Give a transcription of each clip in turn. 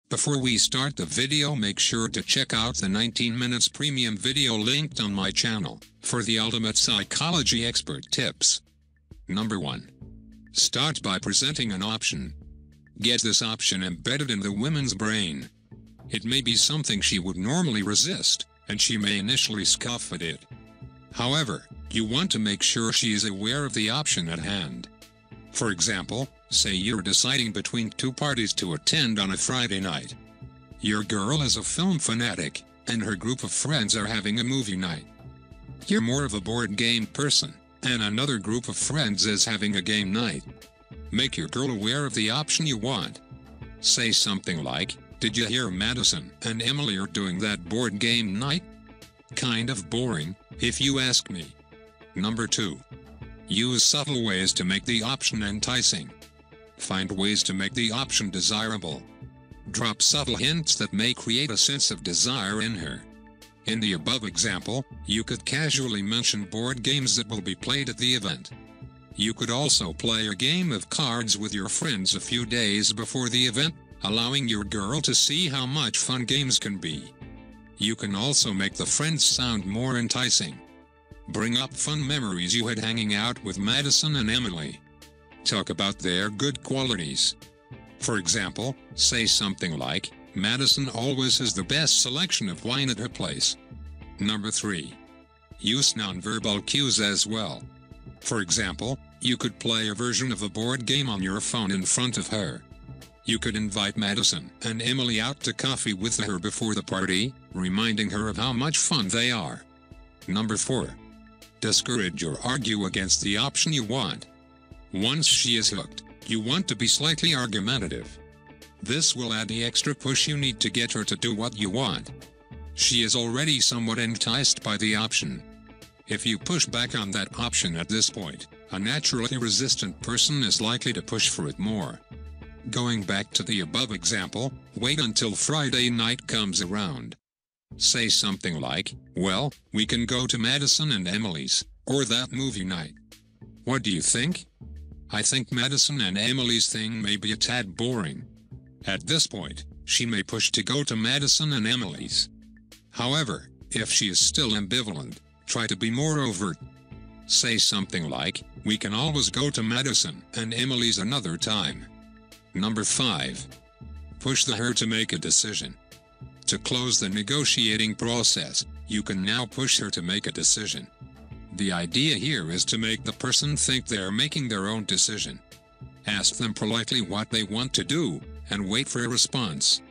Before we start the video, make sure to check out the 19 minutes premium video linked on my channel for the ultimate psychology expert tips. Number 1. Start by presenting an option. Get this option embedded in the woman's brain. It may be something she would normally resist, and she may initially scoff at it. However, you want to make sure she is aware of the option at hand. For example, say you're deciding between two parties to attend on a Friday night. Your girl is a film fanatic, and her group of friends are having a movie night. You're more of a board game person, and another group of friends is having a game night. Make your girl aware of the option you want. Say something like, "Did you hear Madison and Emily are doing that board game night? Kind of boring, if you ask me." Number 2. Use subtle ways to make the option enticing. Find ways to make the option desirable. Drop subtle hints that may create a sense of desire in her. In the above example, you could casually mention board games that will be played at the event. You could also play a game of cards with your friends a few days before the event, allowing your girl to see how much fun games can be. You can also make the friends sound more enticing. Bring up fun memories you had hanging out with Madison and Emily. Talk about their good qualities. For example, say something like, "Madison always has the best selection of wine at her place." Number 3. Use nonverbal cues as well. For example, you could play a version of a board game on your phone in front of her. You could invite Madison and Emily out to coffee with her before the party, reminding her of how much fun they are. Number 4. Discourage or argue against the option you want. Once she is hooked, you want to be slightly argumentative. This will add the extra push you need to get her to do what you want. She is already somewhat enticed by the option. If you push back on that option at this point, a naturally resistant person is likely to push for it more. Going back to the above example, wait until Friday night comes around. Say something like, "Well, we can go to Madison and Emily's, or that movie night. What do you think? I think Madison and Emily's thing may be a tad boring." At this point, she may push to go to Madison and Emily's. However, if she is still ambivalent, try to be more overt. Say something like, "We can always go to Madison and Emily's another time." Number 5. Push her to make a decision. To close the negotiating process, you can now push her to make a decision. The idea here is to make the person think they're making their own decision. Ask them politely what they want to do, and wait for a response.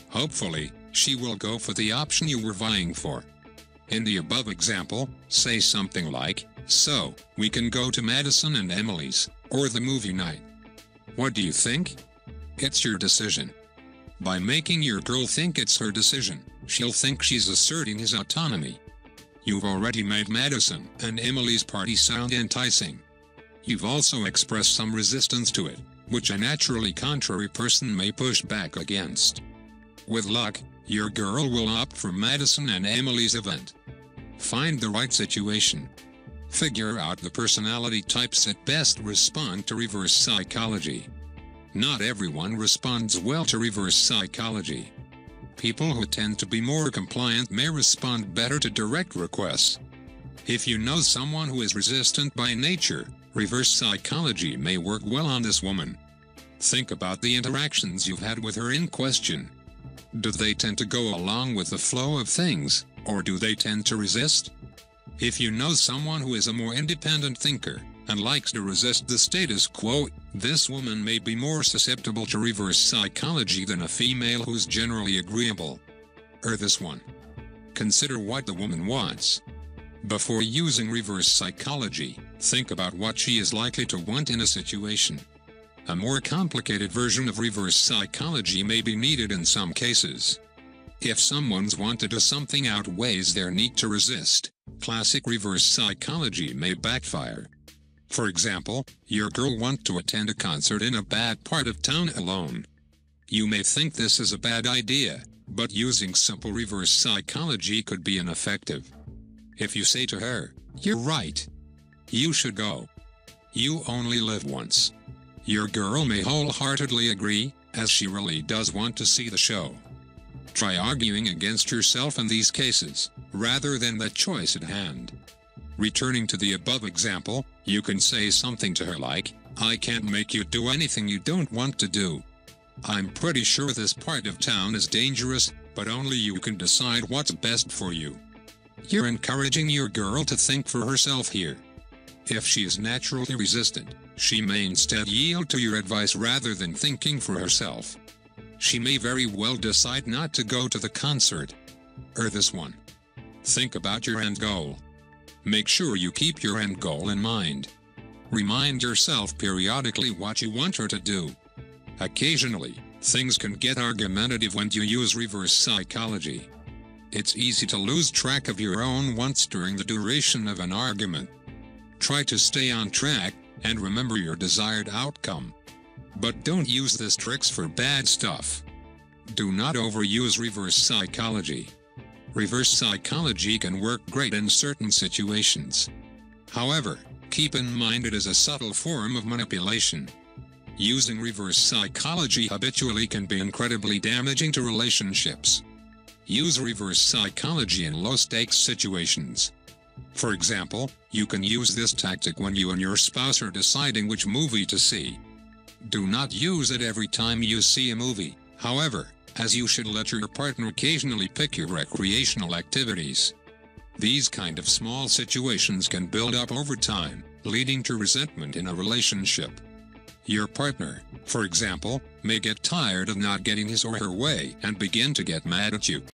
Hopefully, she will go for the option you were vying for. In the above example, say something like, "So, we can go to Madison and Emily's, or the movie night. What do you think? It's your decision." By making your girl think it's her decision, she'll think she's asserting his autonomy. You've already made Madison and Emily's party sound enticing. You've also expressed some resistance to it, which a naturally contrary person may push back against. With luck, your girl will opt for Madison and Emily's event. Find the right situation. Figure out the personality types that best respond to reverse psychology. Not everyone responds well to reverse psychology. People who tend to be more compliant may respond better to direct requests. If you know someone who is resistant by nature, reverse psychology may work well on this woman. Think about the interactions you've had with her in question. Do they tend to go along with the flow of things, or do they tend to resist? If you know someone who is a more independent thinker, and likes to resist the status quo, this woman may be more susceptible to reverse psychology than a female who's generally agreeable. Or this one. Consider what the woman wants. Before using reverse psychology, think about what she is likely to want in a situation. A more complicated version of reverse psychology may be needed in some cases. If someone's want to do something outweighs their need to resist, classic reverse psychology may backfire. For example, your girl wants to attend a concert in a bad part of town alone. You may think this is a bad idea, but using simple reverse psychology could be ineffective. If you say to her, "You're right. You should go. You only live once," your girl may wholeheartedly agree, as she really does want to see the show. Try arguing against yourself in these cases, rather than the choice at hand. Returning to the above example, you can say something to her like, "I can't make you do anything you don't want to do. I'm pretty sure this part of town is dangerous, but only you can decide what's best for you." You're encouraging your girl to think for herself here. If she is naturally resistant, she may instead yield to your advice rather than thinking for herself. She may very well decide not to go to the concert. Or this one. Think about your end goal. Make sure you keep your end goal in mind. Remind yourself periodically what you want her to do. Occasionally, things can get argumentative when you use reverse psychology. It's easy to lose track of your own wants during the duration of an argument. Try to stay on track, and remember your desired outcome. But don't use these tricks for bad stuff. Do not overuse reverse psychology. Reverse psychology can work great in certain situations. However, keep in mind it is a subtle form of manipulation. Using reverse psychology habitually can be incredibly damaging to relationships. Use reverse psychology in low-stakes situations. For example, you can use this tactic when you and your spouse are deciding which movie to see. Do not use it every time you see a movie, however, as you should let your partner occasionally pick your recreational activities. These kind of small situations can build up over time, leading to resentment in a relationship. Your partner, for example, may get tired of not getting his or her way and begin to get mad at you.